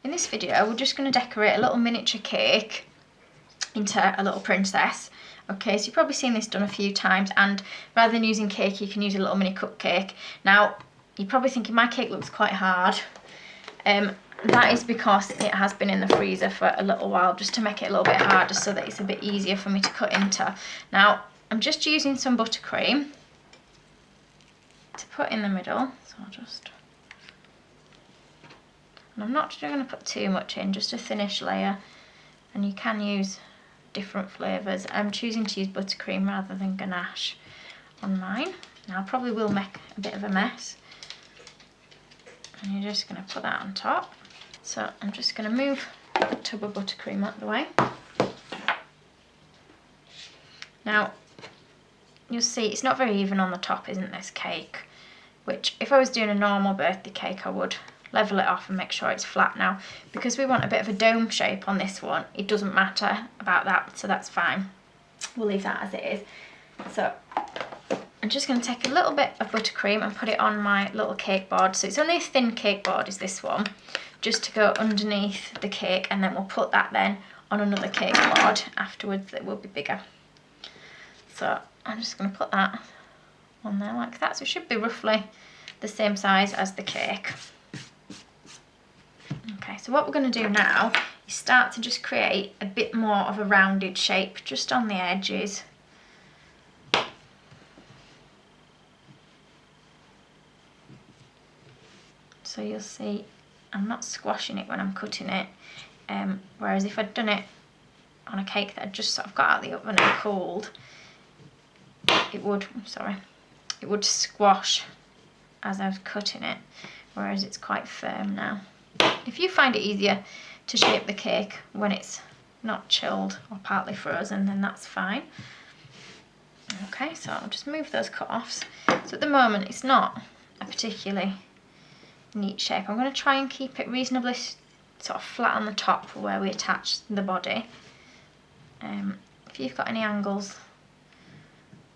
in this video we're just going to decorate a little miniature cake into a little princess. Okay, so you've probably seen this done a few times, and rather than using cake you can use a little mini cupcake. Now you're probably thinking my cake looks quite hard. That is because it has been in the freezer for a little while, just to make it a little bit harder so that it's a bit easier for me to cut into. Now I'm just using some buttercream to put in the middle, so I'll just, and I'm not going to put too much in, just a thinnish layer, and you can use different flavours. I'm choosing to use buttercream rather than ganache on mine. Now I probably will make a bit of a mess, and you're just going to put that on top. So I'm just going to move the tub of buttercream out of the way. Now you'll see it's not very even on the top, isn't this cake? Which if I was doing a normal birthday cake I would level it off and make sure it's flat. Now because we want a bit of a dome shape on this one, it doesn't matter about that, so that's fine. We'll leave that as it is. So I'm just going to take a little bit of buttercream and put it on my little cake board. So it's only a thin cake board is this one, just to go underneath the cake, and then we'll put that then on another cake board afterwards that will be bigger. So I'm just going to put that on there like that, so it should be roughly the same size as the cake. Okay, so what we're going to do now is start to just create a bit more of a rounded shape just on the edges. So you'll see I'm not squashing it when I'm cutting it, whereas if I'd done it on a cake that I'd just sort of got out of the oven and cooled, it would squash as I was cutting it, whereas it's quite firm now. If you find it easier to shape the cake when it's not chilled or partly frozen, then that's fine. Okay, so I'll just move those cut-offs. So at the moment it's not a particularly neat shape. I'm going to try and keep it reasonably sort of flat on the top for where we attach the body. If you've got any angles,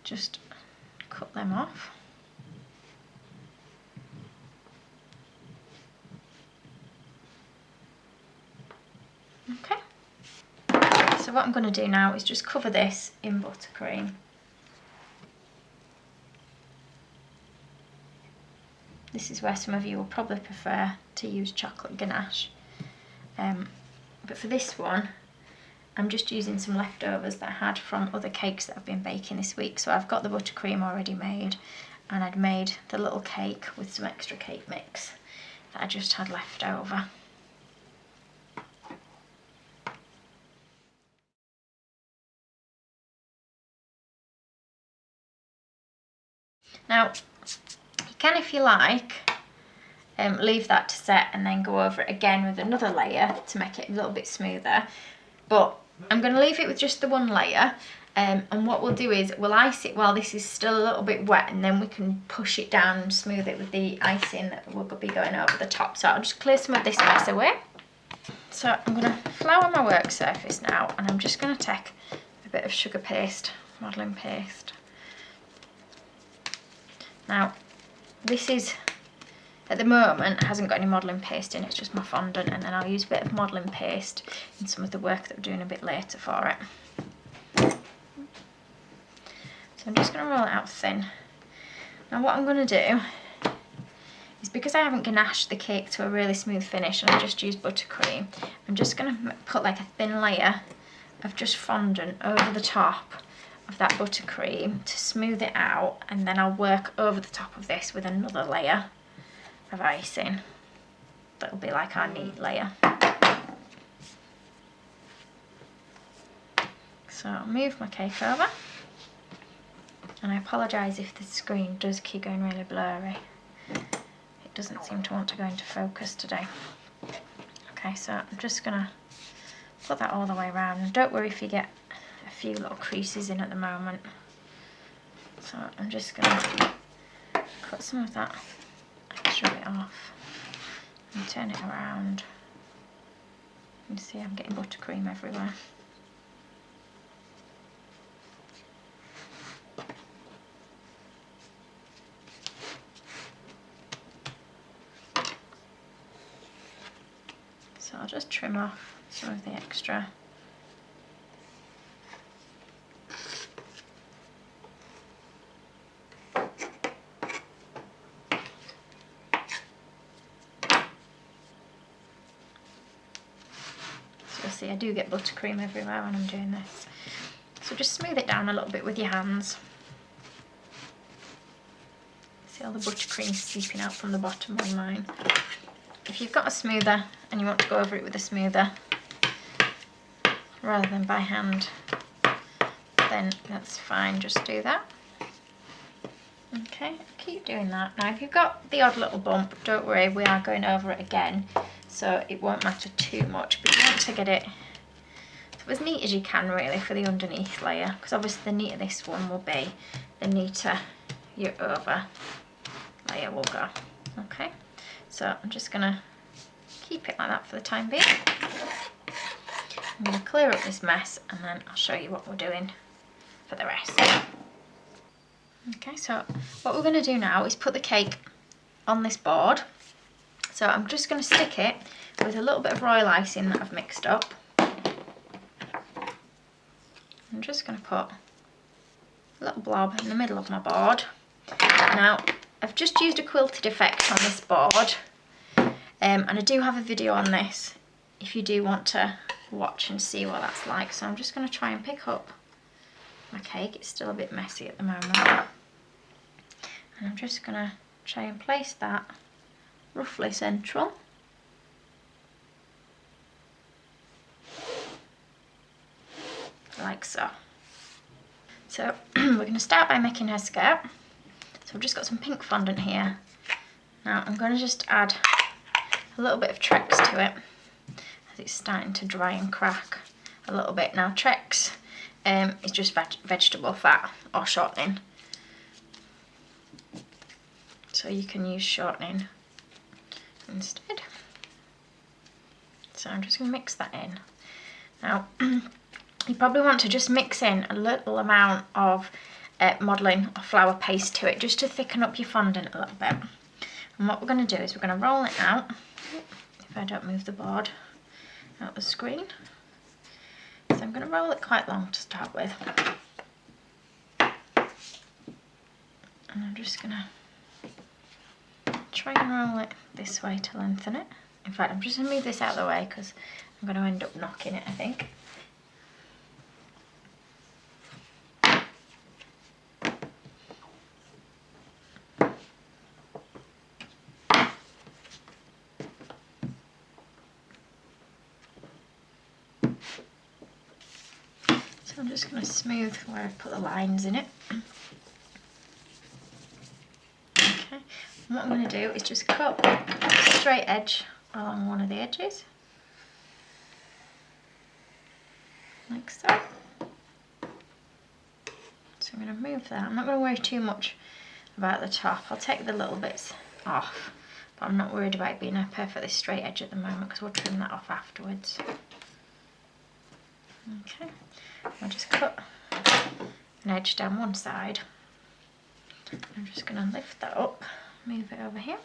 just cut them off. Okay, so what I'm going to do now is just cover this in buttercream. This is where some of you will probably prefer to use chocolate ganache, but for this one I'm just using some leftovers that I had from other cakes that I've been baking this week. So I've got the buttercream already made, and I'd made the little cake with some extra cake mix that I just had left over. Now you can, if you like, leave that to set and then go over it again with another layer to make it a little bit smoother, but I'm going to leave it with just the one layer, and what we'll do is we'll ice it while this is still a little bit wet, and then we can push it down and smooth it with the icing that will be going over the top. So I'll just clear some of this mess away. So I'm going to flour my work surface now, and I'm just going to take a bit of sugar paste, modelling paste. Now this is, at the moment, hasn't got any modelling paste in it, it's just my fondant, and then I'll use a bit of modelling paste in some of the work that we're doing a bit later for it. So I'm just going to roll it out thin. Now what I'm going to do is, because I haven't ganached the cake to a really smooth finish and I just used buttercream, I'm just going to put like a thin layer of just fondant over the top of that buttercream to smooth it out, and then I'll work over the top of this with another layer of icing. That'll be like our neat layer. So I'll move my cake over, and I apologise if the screen does keep going really blurry. It doesn't seem to want to go into focus today. Okay, so I'm just gonna put that all the way around, and don't worry if you get a few little creases in at the moment. So I'm just gonna cut some of that extra bit off and turn it around. You can see I'm getting buttercream everywhere. So I'll just trim off some of the extra. So you'll see I do get buttercream everywhere when I'm doing this. So just smooth it down a little bit with your hands. See all the buttercream seeping out from the bottom on mine. If you've got a smoother and you want to go over it with a smoother rather than by hand, then that's fine, just do that. Okay, keep doing that. Now if you've got the odd little bump, don't worry, we are going over it again, so it won't matter too much, but you want to get it as neat as you can really for the underneath layer, because obviously the neater this one will be, the neater your over layer will go. Okay, so I'm just going to keep it like that for the time being. I'm going to clear up this mess and then I'll show you what we're doing for the rest. Okay, so what we're going to do now is put the cake on this board. So I'm just going to stick it with a little bit of royal icing that I've mixed up. I'm just going to put a little blob in the middle of my board. Now, I've just used a quilted effect on this board, and I do have a video on this if you do want to watch and see what that's like. So I'm just going to try and pick up my cake. It's still a bit messy at the moment. And I'm just going to try and place that roughly central. Like so. So we're going to start by making her skirt. So I've just got some pink fondant here. Now I'm going to just add a little bit of Trex to it as it's starting to dry and crack a little bit. Now Trex is just vegetable fat or shortening, so you can use shortening instead. So I'm just going to mix that in. Now you probably want to just mix in a little amount of modelling or flour paste to it, just to thicken up your fondant a little bit. And what we're going to do is we're going to roll it out, if I don't move the board out the screen. So I'm going to roll it quite long to start with. And I'm just going to try and roll it this way to lengthen it. In fact, I'm just going to move this out of the way because I'm going to end up knocking it, I think. So I'm just going to smooth where I've put the lines in it. Okay, and what I'm going to do is just cut a straight edge along one of the edges, like so. So I'm going to move that. I'm not going to worry too much about the top. I'll take the little bits off, but I'm not worried about it being a perfectly straight edge at the moment because we'll trim that off afterwards. Okay, I'll just cut an edge down one side. I'm just going to lift that up, move it over here.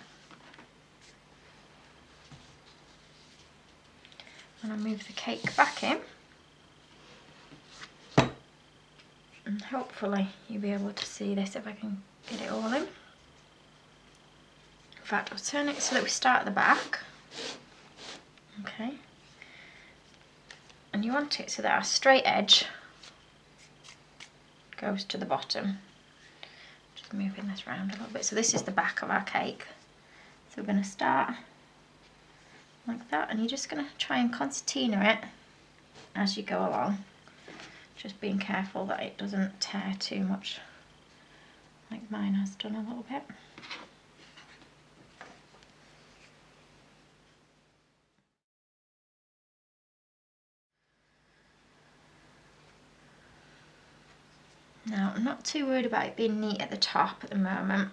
And I'll move the cake back in. And hopefully you'll be able to see this if I can get it all in. In fact, I'll turn it so that we start at the back. Okay. And you want it so that our straight edge goes to the bottom. Just moving this round a little bit. So this is the back of our cake. So we're going to start like that, and you're just going to try and concertina it as you go along. Just being careful that it doesn't tear too much, like mine has done a little bit. Now, I'm not too worried about it being neat at the top at the moment,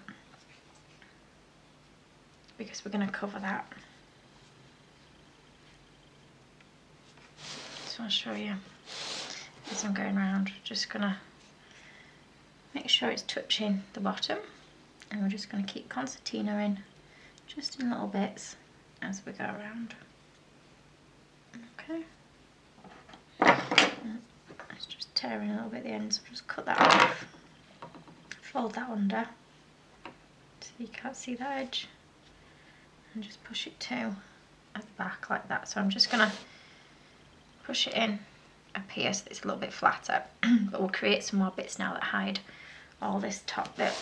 because we're going to cover that. So I'll show you as I'm going around. Just going to make sure it's touching the bottom, and we're just going to keep concertinaing just in little bits as we go around. Okay. It's just tearing a little bit at the end, so just cut that off. Fold that under so you can't see that edge. And just push it to at the back like that. So I'm just gonna push it in up here so it's a little bit flatter, but we'll create some more bits now that hide all this top bit.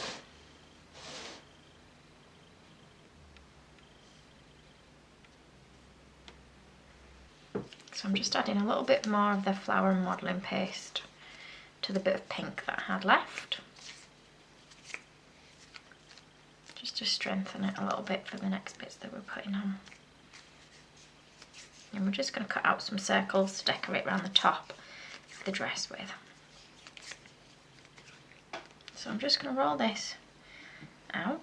So I'm just adding a little bit more of the flower modelling paste to the bit of pink that I had left, just to strengthen it a little bit for the next bits that we're putting on. And we're just going to cut out some circles to decorate around the top of the dress with. So I'm just going to roll this out.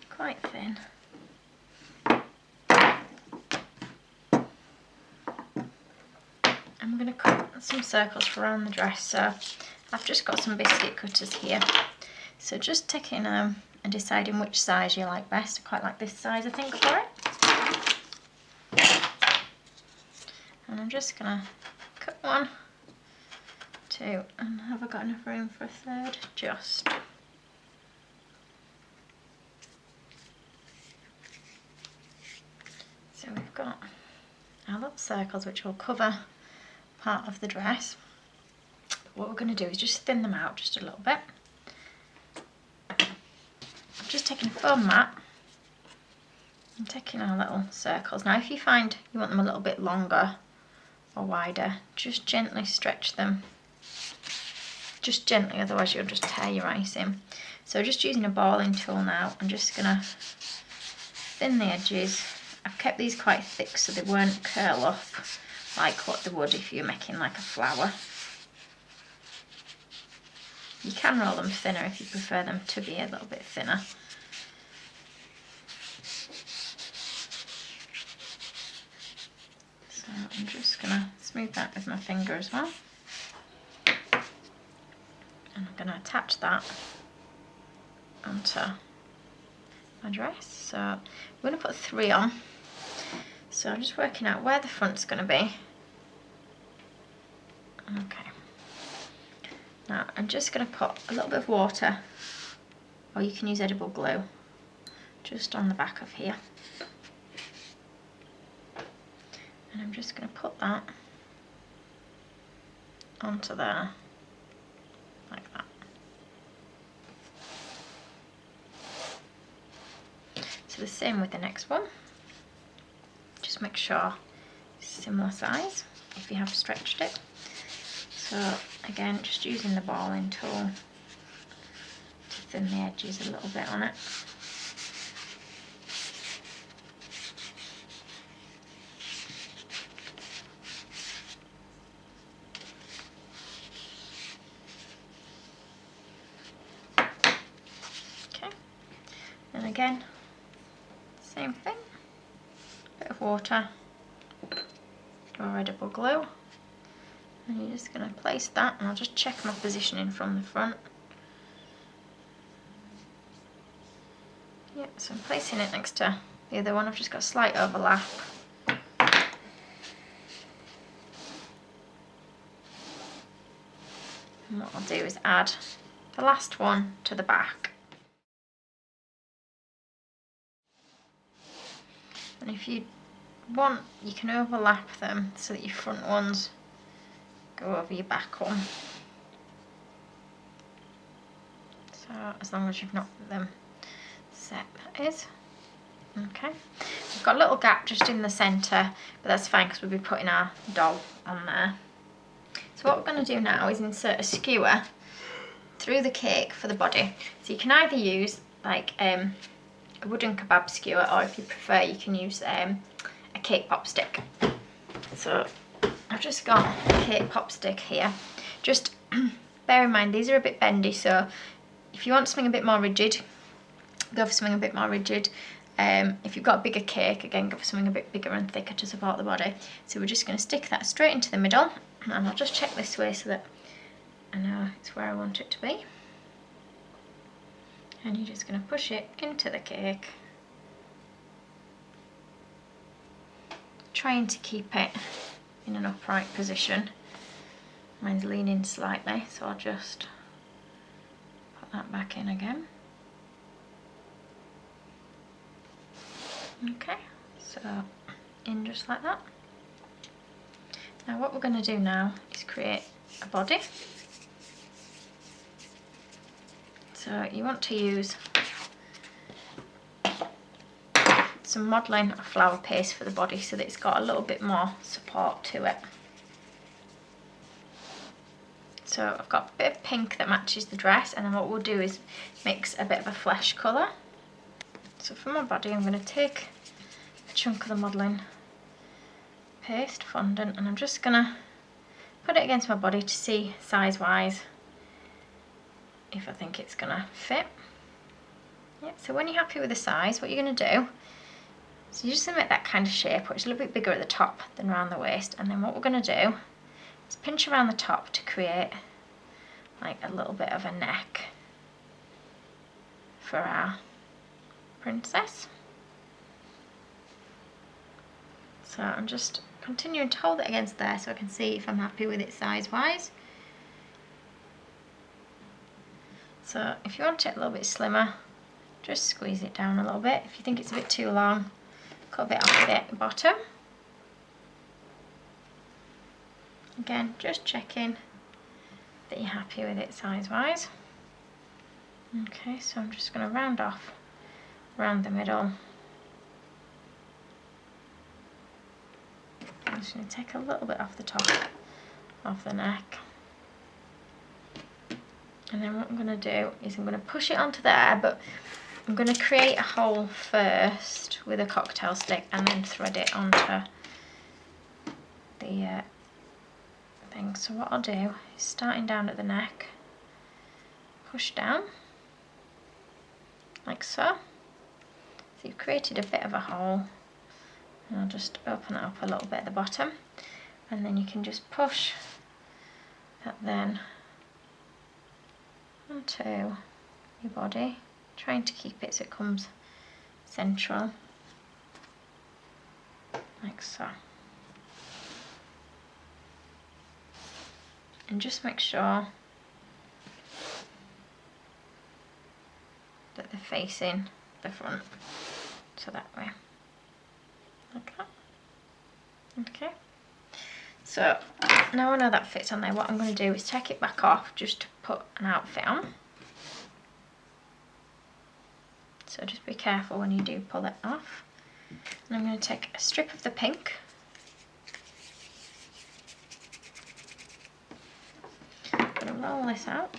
Quite thin. I'm going to cut some circles around the dress, so I've just got some biscuit cutters here. So just taking and deciding which size you like best. I quite like this size, I think, for it. And I'm just going to cut 1, 2, and have I got enough room for a third? Just. So we've got our little circles which will cover part of the dress. But what we're going to do is just thin them out just a little bit. I'm just taking a foam mat and taking our little circles. Now if you find you want them a little bit longer or wider, just gently stretch them. Just gently, otherwise you'll just tear your icing. So just using a balling tool now, I'm just going to thin the edges. I've kept these quite thick so they won't curl up like what they would if you're making like a flower. You can roll them thinner if you prefer them to be a little bit thinner. So I'm just going to smooth that with my finger as well. And I'm going to attach that onto my dress. So I'm going to put 3 on. So I'm just working out where the front's going to be. Okay. Now I'm just going to put a little bit of water, or you can use edible glue, just on the back of here. And I'm just going to put that onto there, like that. So the same with the next one. Just make sure it's similar size if you have stretched it. So again, just using the balling tool to thin the edges a little bit on it. Okay, and again, same thing. Bit of water or edible glue, and you're just going to place that, and I'll just check my positioning from the front. Yep, so I'm placing it next to the other one. I've just got a slight overlap. And what I'll do is add the last one to the back. And if you want, you can overlap them so that your front ones go over your back one. So as long as you've not got them set, that is. Okay, we've got a little gap just in the centre, but that's fine because we'll be putting our doll on there. So what we're going to do now is insert a skewer through the cake for the body. So you can either use like a wooden kebab skewer, or if you prefer you can use a cake pop stick. So I've just got a cake pop stick here. Just bear in mind these are a bit bendy, so if you want something a bit more rigid, go for something a bit more rigid. If you've got a bigger cake, again go for something a bit bigger and thicker to support the body. So we're just going to stick that straight into the middle, and I'll just check this way so that I know it's where I want it to be. and you're just going to push it into the cake, trying to keep it in an upright position. Mine's leaning slightly, so I'll just put that back in again. Okay, so in just like that. Now what we're going to do now is create a body. So you want to use some modelling or flour paste for the body so that it's got a little bit more support to it. So I've got a bit of pink that matches the dress, and then what we'll do is mix a bit of a flesh colour. So for my body I'm going to take a chunk of the modelling paste, fondant, and I'm just going to put it against my body to see size wise if I think it's going to fit. Yeah, so when you're happy with the size, what you're going to do, so you're just going to make that kind of shape, which is a little bit bigger at the top than around the waist, and then what we're going to do is pinch around the top to create like a little bit of a neck for our princess. So I'm just continuing to hold it against there so I can see if I'm happy with it size wise. So if you want it a little bit slimmer, just squeeze it down a little bit. If you think it's a bit too long, cut a bit off the bottom. Again, just checking that you're happy with it size wise. Okay, so I'm just going to round off around the middle. I'm just going to take a little bit off the top of the neck. And then what I'm going to do is I'm going to push it onto there, but I'm going to create a hole first with a cocktail stick and then thread it onto the thing. So what I'll do is, starting down at the neck, push down like so. So you've created a bit of a hole, and I'll just open it up a little bit at the bottom, and then you can just push that then onto your body, trying to keep it so it comes central like so. And just make sure that they're facing the front, so that way, like that. Okay, so now I know that fits on there, what I'm going to do is take it back off just to put an outfit on. So just be careful when you do pull it off. And I'm going to take a strip of the pink, I'm going to roll this out.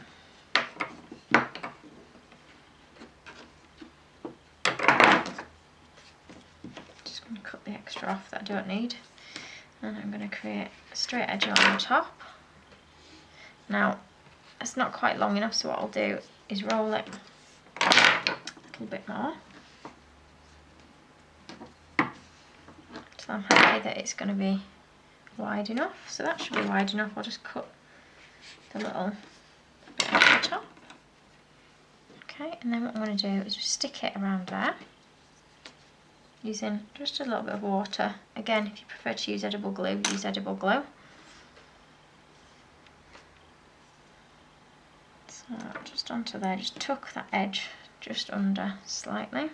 Just going to cut the extra off that I don't need. And I'm going to create a straight edge on the top. Now, it's not quite long enough, so what I'll do is roll it a little bit more. So I'm happy that it's going to be wide enough. So that should be wide enough. I'll just cut the little bit off the top. Okay, and then what I'm going to do is just stick it around there, using just a little bit of water. Again, if you prefer to use edible glue, use edible glue. So just onto there, just tuck that edge just under slightly.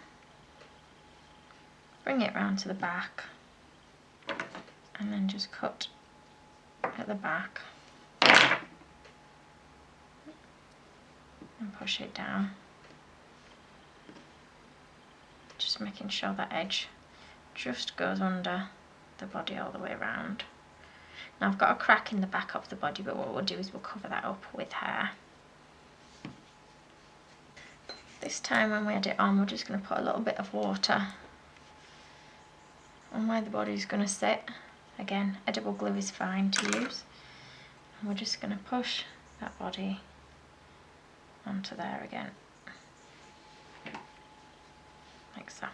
Bring it round to the back, and then just cut at the back and push it down. Just making sure that edge just goes under the body all the way around. Now I've got a crack in the back of the body, but what we'll do is we'll cover that up with hair. This time when we add it on, we're just going to put a little bit of water on where the body is going to sit. Again, edible glue is fine to use. And we're just going to push that body onto there again, like so.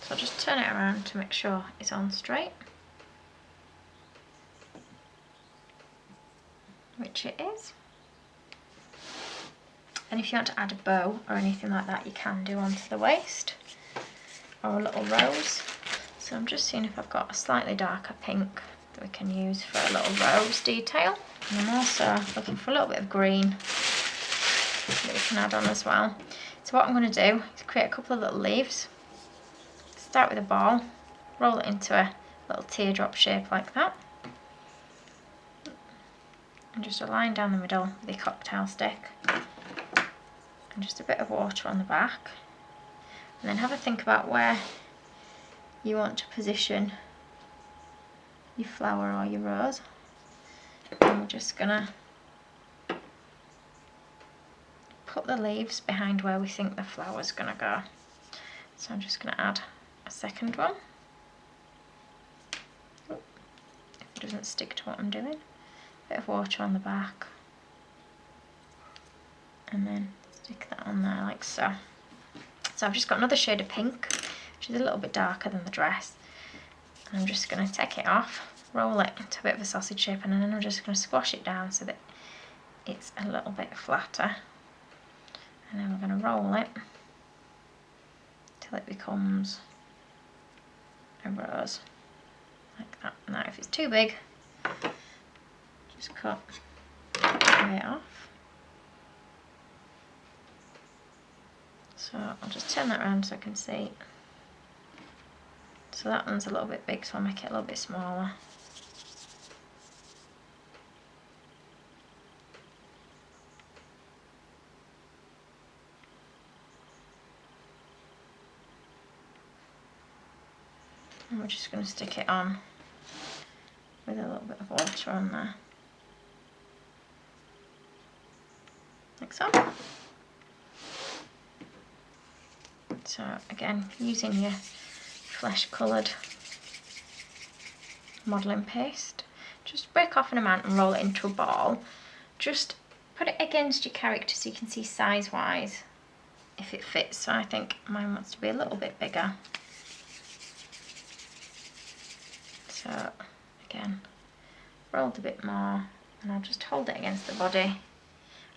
So I'll just turn it around to make sure it's on straight, which it is. And if you want to add a bow or anything like that, you can do onto the waist, or a little rose. So I'm just seeing if I've got a slightly darker pink that we can use for a little rose detail. And I'm also looking for a little bit of green that we can add on as well. So what I'm going to do is create a couple of little leaves. Start with a ball, roll it into a little teardrop shape like that. And just a line down the middle with your cocktail stick. And just a bit of water on the back. And then have a think about where you want to position your flower or your rose. And we're just gonna put the leaves behind where we think the flower's gonna go. So I'm just gonna add a second one. If it doesn't stick to what I'm doing. Bit of water on the back. And then stick that on there like so. So I've just got another shade of pink, which is a little bit darker than the dress. And I'm just going to take it off, roll it into a bit of a sausage shape, and then I'm just going to squash it down so that it's a little bit flatter. And then we're going to roll it till it becomes a rose, like that. Now if it's too big, just cut it off. So I'll just turn that around so I can see. So that one's a little bit big, so I'll make it a little bit smaller. And we're just going to stick it on with a little bit of water on there. Like so. So again, using your flesh coloured modelling paste, just break off an amount and roll it into a ball. Just put it against your character so you can see size wise if it fits. So I think mine wants to be a little bit bigger. So again, rolled a bit more, and I'll just hold it against the body.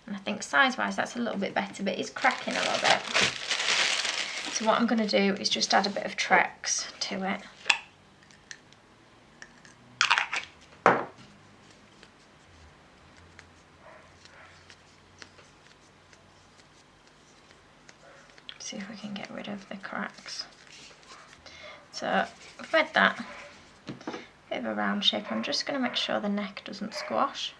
And I think size wise that's a little bit better, but it's cracking a little bit. So what I'm going to do is just add a bit of Trex to it. See if we can get rid of the cracks. So I've made that bit of a round shape. I'm just going to make sure the neck doesn't squash.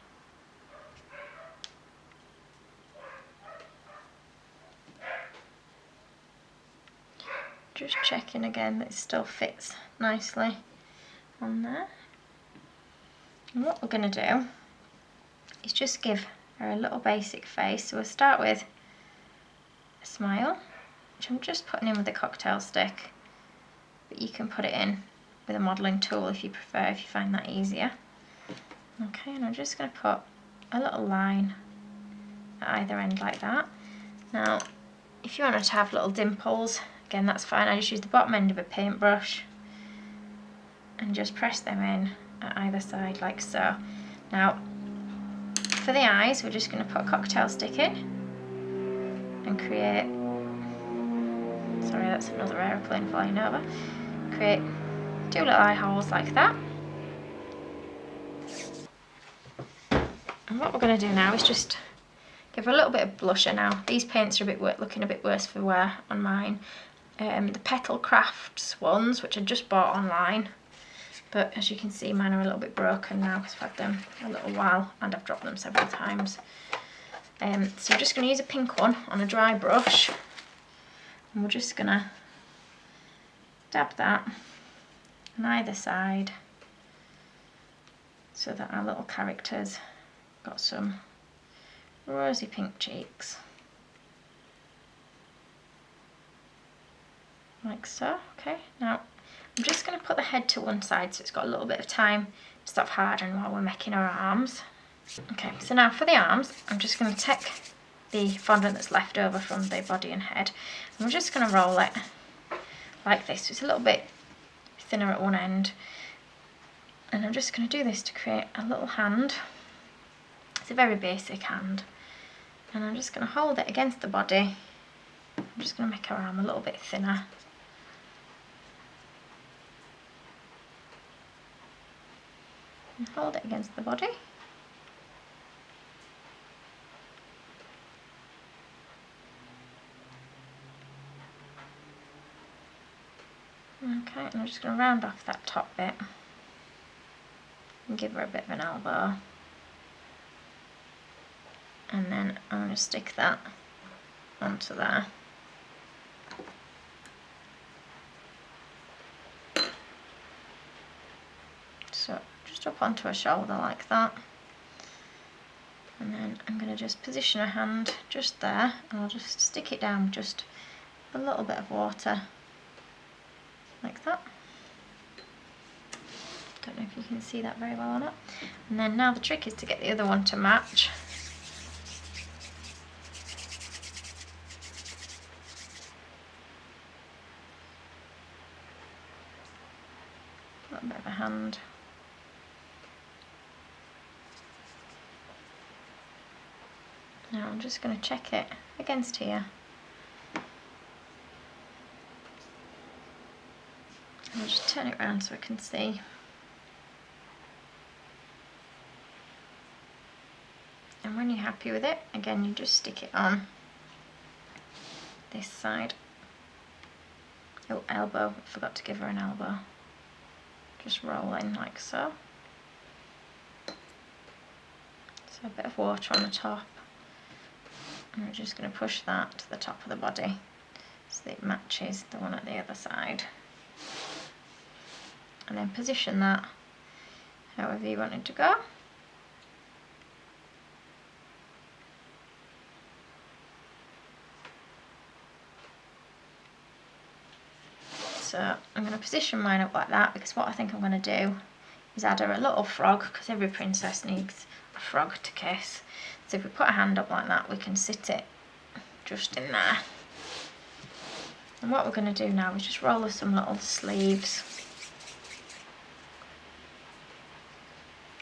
Just checking again that it still fits nicely on there. And what we're going to do is just give her a little basic face. So we'll start with a smile, which I'm just putting in with a cocktail stick, but you can put it in with a modelling tool if you prefer, if you find that easier. Okay, and I'm just going to put a little line at either end like that. Now, if you want to have little dimples, again that's fine. I just use the bottom end of a paintbrush and just press them in at either side like so. Now for the eyes we're just going to put a cocktail stick in and create, sorry that's another aeroplane flying over, create two little eye holes like that. And what we're going to do now is just give her a little bit of blusher. Now these paints are looking a bit worse for wear on mine. The Petal Crafts ones, which I just bought online, but as you can see mine are a little bit broken now because I've had them a little while and I've dropped them several times. So I'm just going to use a pink one on a dry brush, and we're just going to dab that on either side so that our little character's got some rosy pink cheeks. Like so. Okay, now I'm just going to put the head to one side so it's got a little bit of time to stop hardening while we're making our arms. Okay, so now for the arms, I'm just going to take the fondant that's left over from the body and head, and we're just going to roll it like this. So it's a little bit thinner at one end, and I'm just going to do this to create a little hand. It's a very basic hand, And I'm just going to hold it against the body. I'm just going to make her arm a little bit thinner. And hold it against the body. Okay, and I'm just going to round off that top bit and give her a bit of an elbow. And then I'm going to stick that onto there. So just up onto her shoulder like that. And then I'm going to just position her hand just there, and I'll just stick it down with just a little bit of water like that. Don't know if you can see that very well or not. And then now the trick is to get the other one to match. A little bit of a hand. Now I'm just going to check it against here. I'll just turn it around so I can see. And when you're happy with it, again you just stick it on this side. Oh, elbow, I forgot to give her an elbow. Just roll in like so. So a bit of water on the top. And we're just going to push that to the top of the body so that it matches the one at the other side. And then position that however you want it to go. So I'm going to position mine up like that, because what I think I'm going to do is add her a little frog, because every princess needs a frog to kiss. So if we put a hand up like that, we can sit it just in there. And what we're going to do now is just roll her some little sleeves.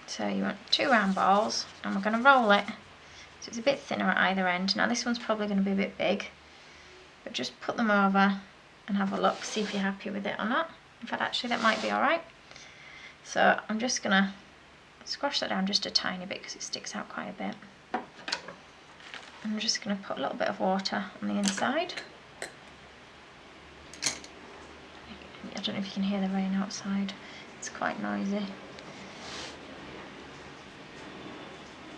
So you want 2 round balls, and we're going to roll it so it's a bit thinner at either end. Now this one's probably going to be a bit big, but just put them over and have a look, see if you're happy with it or not. In fact, actually that might be alright. So I'm just going to squash that down just a tiny bit because it sticks out quite a bit. I'm just going to put a little bit of water on the inside. I don't know if you can hear the rain outside, it's quite noisy.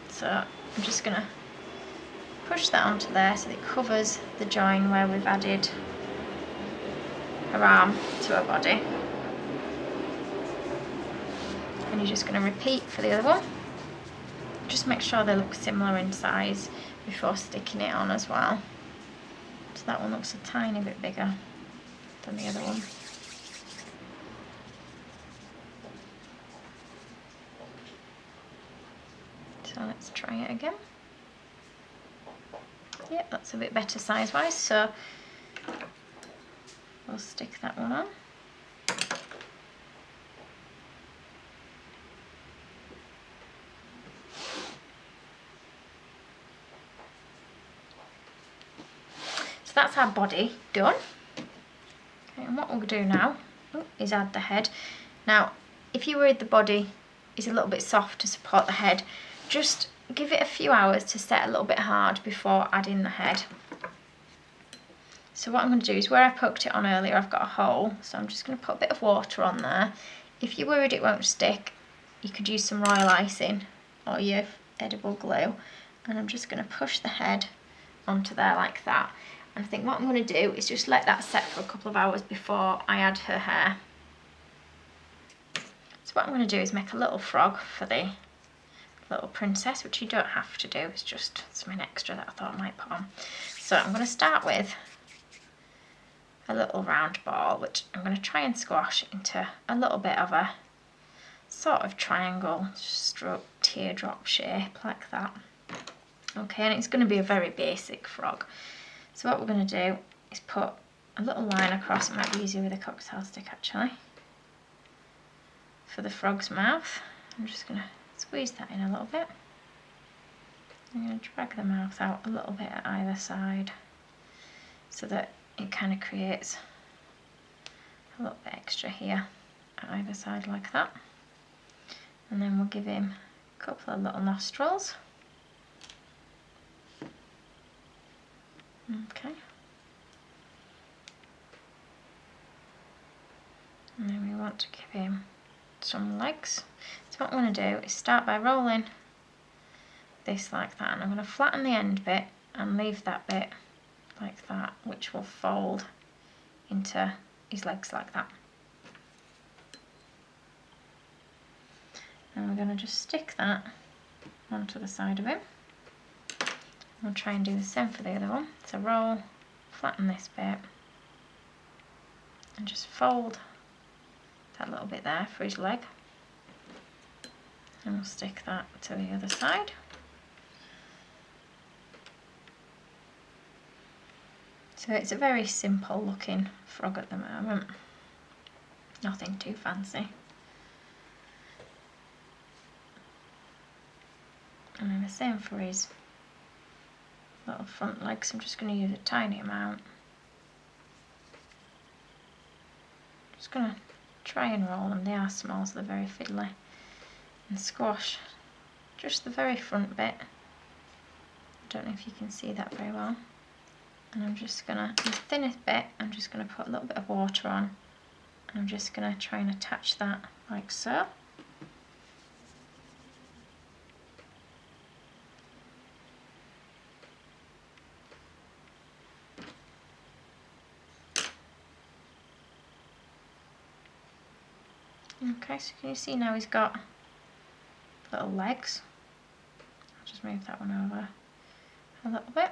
So I'm just going to push that onto there so that it covers the join where we've added her arm to her body. And you're just going to repeat for the other one. Just make sure they look similar in size before sticking it on as well. So that one looks a tiny bit bigger than the other one. So let's try it again. Yep, that's a bit better size wise, so we'll stick that one on. So that's our body done. Okay, and what we'll do now is add the head. Now, if you're worried the body is a little bit soft to support the head, just give it a few hours to set a little bit hard before adding the head. So what I'm going to do is, where I poked it on earlier, I've got a hole, so I'm just going to put a bit of water on there. If you're worried it won't stick, you could use some royal icing or your edible glue, and I'm just going to push the head onto there like that. And I think what I'm going to do is just let that set for a couple of hours before I add her hair. So what I'm going to do is make a little frog for the little princess, which you don't have to do, it's just something extra that I thought I might put on. So I'm going to start with a little round ball, which I'm going to try and squash into a little bit of a sort of triangle stroke teardrop shape like that. Okay, and it's going to be a very basic frog. So what we're going to do is put a little line across. It might be easier with a cocktail stick actually, for the frog's mouth. I'm just going to squeeze that in a little bit I'm going to drag the mouth out a little bit at either side so that it kind of creates a little bit extra here at either side like that. And then we'll give him a couple of little nostrils. Okay. And then we want to give him some legs. So what I'm going to do is start by rolling this like that, and I'm going to flatten the end bit and leave that bit like that, which will fold into his legs like that. And we're going to just stick that onto the side of him. We'll try and do the same for the other one. So roll, flatten this bit, and just fold that little bit there for his leg. And we'll stick that to the other side. So it's a very simple looking frog at the moment. Nothing too fancy. And then the same for his little front legs. I'm just going to use a tiny amount. Just going to try and roll them. They are small, so they're very fiddly. And squash just the very front bit. I don't know if you can see that very well. And I'm just going to, the thinnest bit, I'm just going to put a little bit of water on. And I'm just going to try and attach that like so. Okay, so can you see now he's got little legs? I'll just move that one over a little bit.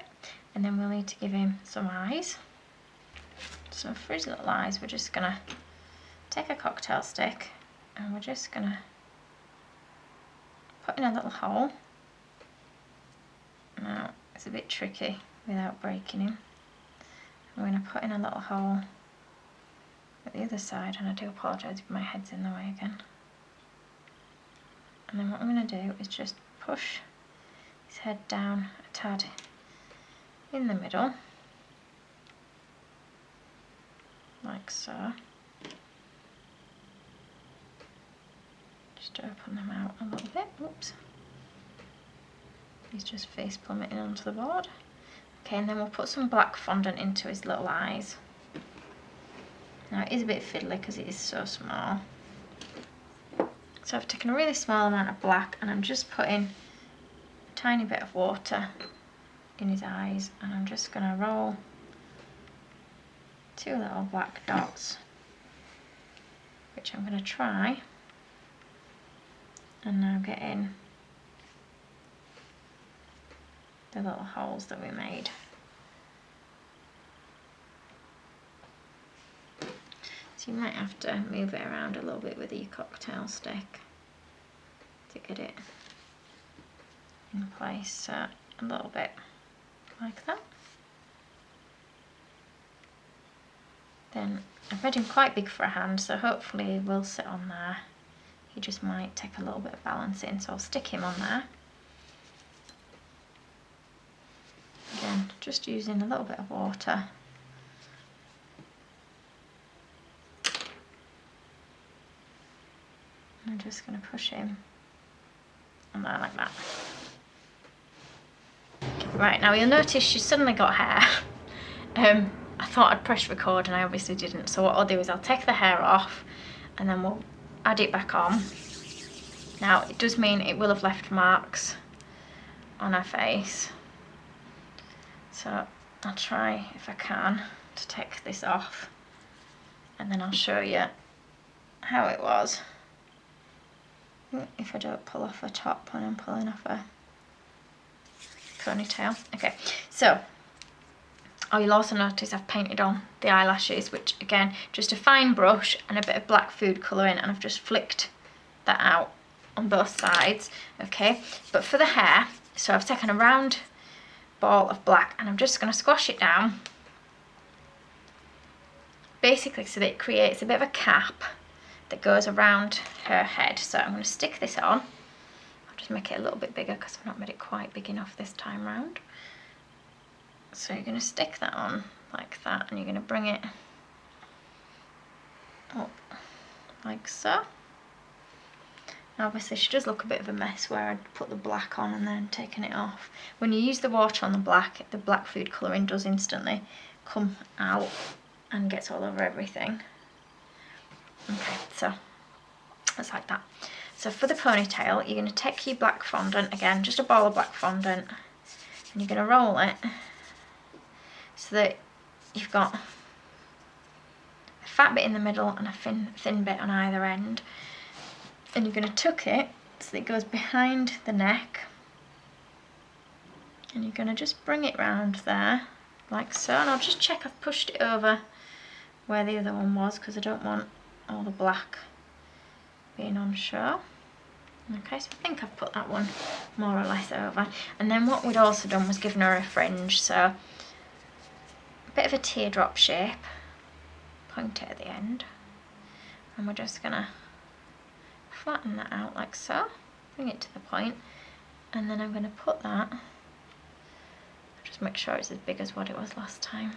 And then we'll need to give him some eyes. So for his little eyes, we're just going to take a cocktail stick and we're just going to put in a little hole. Now, it's a bit tricky without breaking him. I'm going to put in a little hole at the other side, and I do apologise if my head's in the way again. And then what I'm going to do is just push his head down a tad in the middle, like so. Just open them out a little bit. Oops. He's just face plummeting onto the board. Okay, and then we'll put some black fondant into his little eyes. Now it is a bit fiddly because it is so small. So I've taken a really small amount of black and I'm just putting a tiny bit of water in his eyes, and I'm just going to roll 2 little black dots, which I'm going to try and now get in the little holes that we made. So you might have to move it around a little bit with your cocktail stick to get it in place, a little bit like that. Then I've made him quite big for a hand, so hopefully he will sit on there. He just might take a little bit of balancing, so I'll stick him on there. Again, just using a little bit of water. I'm just going to push him on there like that. Right, now you'll notice she's suddenly got hair. I thought I'd press record and I obviously didn't, so what I'll do is I'll take the hair off and then we'll add it back on. Now it does mean it will have left marks on her face, so I'll try if I can to take this off and then I'll show you how it was if I don't pull off her top when I'm pulling off her ponytail. Okay, so you'll also notice I've painted on the eyelashes, which again, just a fine brush and a bit of black food colouring, and I've just flicked that out on both sides. Okay, but for the hair, so I've taken a round ball of black and I'm just going to squash it down, basically so that it creates a bit of a cap that goes around her head. So I'm going to stick this on. I'll just make it a little bit bigger because I've not made it quite big enough this time round. So you're going to stick that on like that, and you're going to bring it up like so. Now obviously she does look a bit of a mess where I'd put the black on and then taken it off. When you use the water on the black food colouring does instantly come out and gets all over everything. Okay, so it's like that. So for the ponytail, you're going to take your black fondant, again, just a ball of black fondant, and you're going to roll it so that you've got a fat bit in the middle and a thin bit on either end. And you're going to tuck it so that it goes behind the neck, and you're going to just bring it round there like so. And I'll just check I've pushed it over where the other one was because I don't want all the black being on show. Okay, so I think I've put that one more or less over. And then what we'd also done was given her a fringe, so a bit of a teardrop shape, point it at the end, and we're just going to flatten that out like so, bring it to the point, and then I'm going to put that, just make sure it's as big as what it was last time.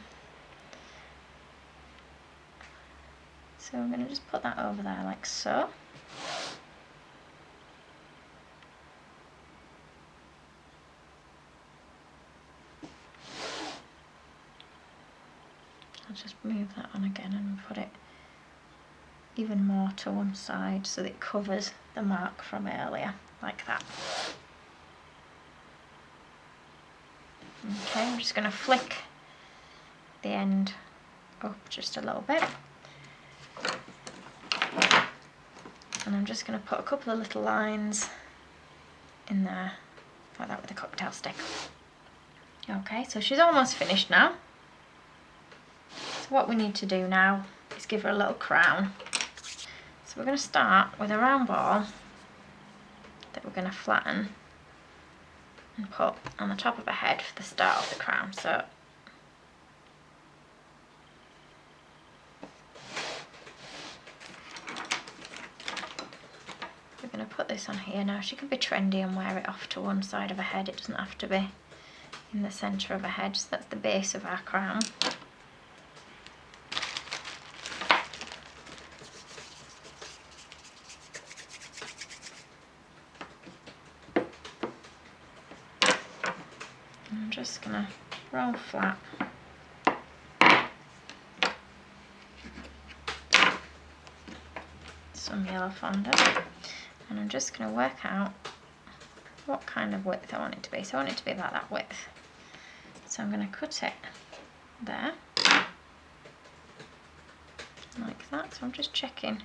So I'm going to just put that over there like so. I'll just move that on again and put it even more to one side so that it covers the mark from earlier, like that. Okay, I'm just going to flick the end up just a little bit. And I'm just going to put a couple of little lines in there, like that with a cocktail stick. Okay, so she's almost finished now. So what we need to do now is give her a little crown. So we're going to start with a round ball that we're going to flatten and put on the top of her head for the start of the crown. So we're going to put this on here. Now she can be trendy and wear it off to one side of her head, it doesn't have to be in the centre of her head. So that's the base of our crown. I'm just going to roll flat. Some yellow fondant, and I'm just going to work out what kind of width I want it to be. So I want it to be about that width. So I'm going to cut it there, like that. So I'm just checking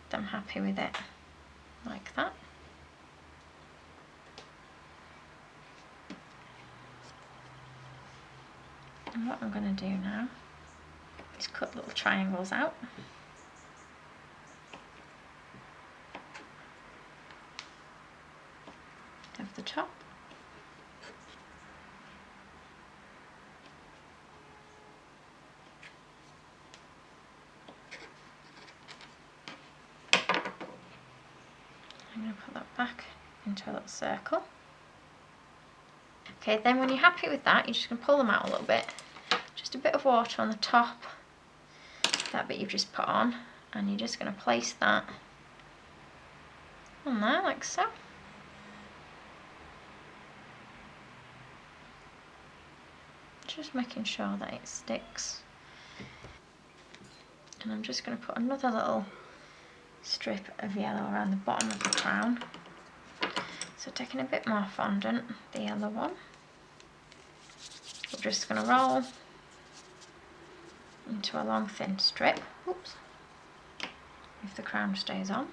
that I'm happy with it, like that. And what I'm going to do now is cut little triangles out. Of the top. I'm going to put that back into a little circle. Okay, then when you're happy with that, you're just going to pull them out a little bit. Just a bit of water on the top, that bit you've just put on, and you're just going to place that on there like so. Just making sure that it sticks. And I'm just going to put another little strip of yellow around the bottom of the crown. So taking a bit more fondant, the yellow one, we're just going to roll into a long thin strip. Oops. If the crown stays on.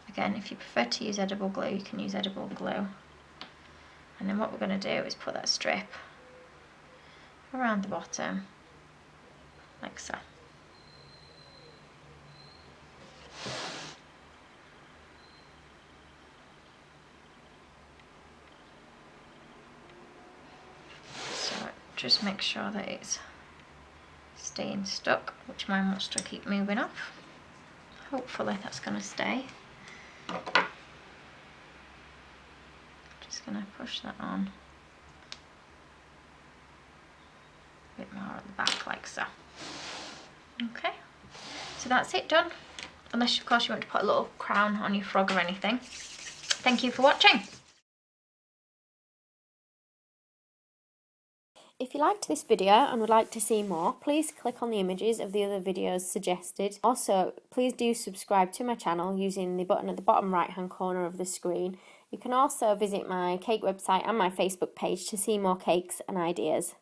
Again, if you prefer to use edible glue, you can use edible glue. And then what we're going to do is put that strip around the bottom, like so. So just make sure that it's staying stuck, which mine wants to keep moving off. Hopefully that's going to stay. Just going to push that on a bit more at the back, like so. Okay, so that's it done. Unless, of course, you want to put a little crown on your frog or anything. Thank you for watching. If you liked this video and would like to see more, please click on the images of the other videos suggested. Also, please do subscribe to my channel using the button at the bottom right hand corner of the screen. You can also visit my cake website and my Facebook page to see more cakes and ideas.